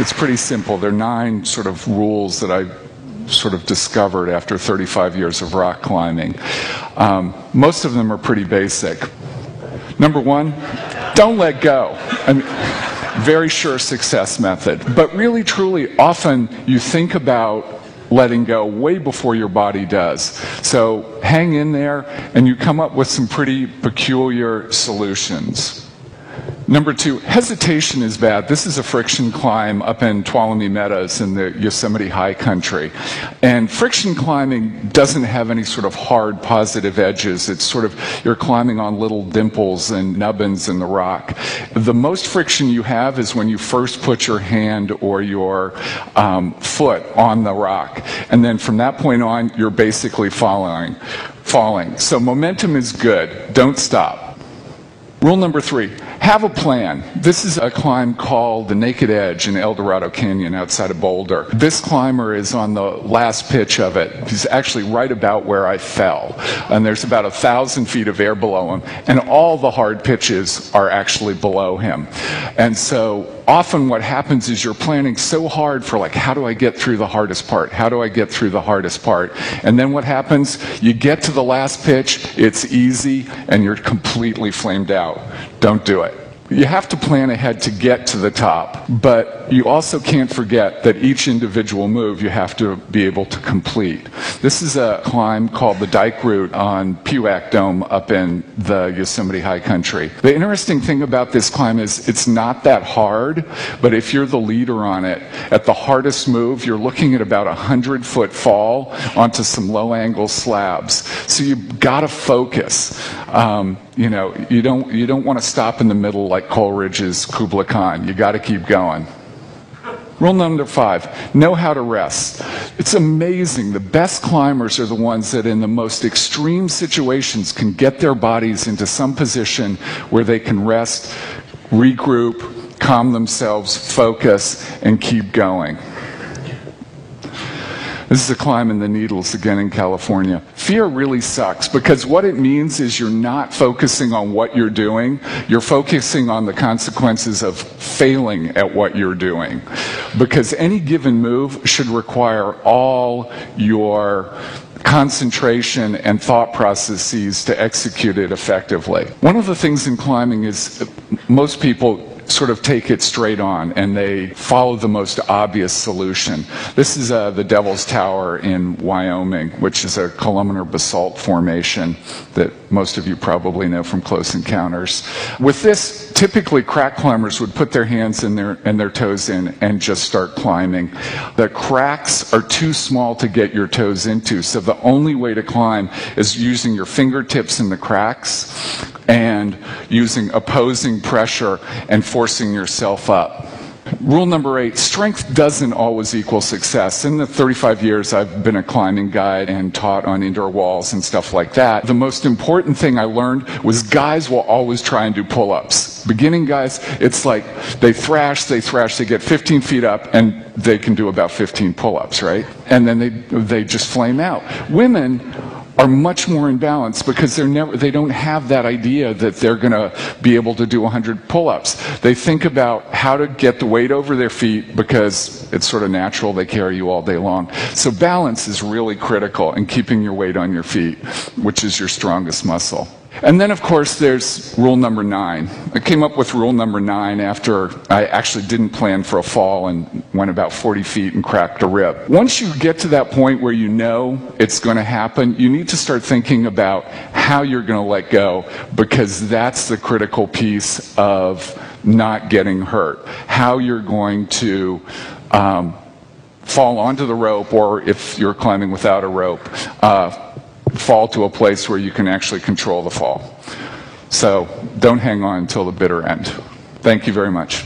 It's pretty simple. There are 9 sort of rules that I sort of discovered after 35 years of rock climbing. Most of them are pretty basic. Number 1, don't let go. I mean, very sure success method. But really, truly, often you think about letting go way before your body does. So hang in there, and you come up with some pretty peculiar solutions. Number 2, hesitation is bad. This is a friction climb up in Tuolumne Meadows in the Yosemite High Country. And friction climbing doesn't have any sort of hard positive edges. It's sort of, you're climbing on little dimples and nubbins in the rock. The most friction you have is when you first put your hand or your foot on the rock. And then from that point on, you're basically falling. So momentum is good. Don't stop. Rule number 3, have a plan. This is a climb called the Naked Edge in El Dorado Canyon outside of Boulder. This climber is on the last pitch of it. He's actually right about where I fell. And there's about 1,000 feet of air below him. And all the hard pitches are actually below him. And so often what happens is you're planning so hard for, like, how do I get through the hardest part? How do I get through the hardest part? And then what happens? You get to the last pitch, it's easy, and you're completely flamed out. Don't do it. You have to plan ahead to get to the top, but you also can't forget that each individual move you have to be able to complete. This is a climb called the Dike Route on Pewak Dome up in the Yosemite High Country. The interesting thing about this climb is it's not that hard, but if you're the leader on it, at the hardest move, you're looking at about 100-foot fall onto some low-angle slabs. So you've got to focus. You know, you don't want to stop in the middle like Coleridge's Kubla Khan. You got to keep going. Rule number 5, know how to rest. It's amazing. The best climbers are the ones that in the most extreme situations can get their bodies into some position where they can rest, regroup, calm themselves, focus, and keep going. This is a climb in the Needles again in California. Fear really sucks because what it means is you're not focusing on what you're doing. You're focusing on the consequences of failing at what you're doing. Because any given move should require all your concentration and thought processes to execute it effectively. One of the things in climbing is most people sort of take it straight on and they follow the most obvious solution. This is the Devil's Tower in Wyoming, which is a columnar basalt formation that most of you probably know from Close Encounters. With this, typically crack climbers would put their hands and their toes in and just start climbing. The cracks are too small to get your toes into, so the only way to climb is using your fingertips in the cracks and using opposing pressure and forcing yourself up. Rule number 8, strength doesn't always equal success. In the 35 years I've been a climbing guide and taught on indoor walls and stuff like that, the most important thing I learned was guys will always try and do pull-ups. Beginning guys, it's like they thrash, they get 15 feet up and they can do about 15 pull-ups, right? And then they just flame out. Women are much more in balance because they don't have that idea that they're going to be able to do 100 pull-ups. They think about how to get the weight over their feet because it's sort of natural, they carry you all day long. So balance is really critical in keeping your weight on your feet, which is your strongest muscle. And then, of course, there's rule number 9. I came up with rule number 9 after I actually didn't plan for a fall and went about 40 feet and cracked a rib. Once you get to that point where you know it's going to happen, you need to start thinking about how you're going to let go, because that's the critical piece of not getting hurt. How you're going to fall onto the rope, or if you're climbing without a rope, fall to a place where you can actually control the fall. So don't hang on until the bitter end. Thank you very much.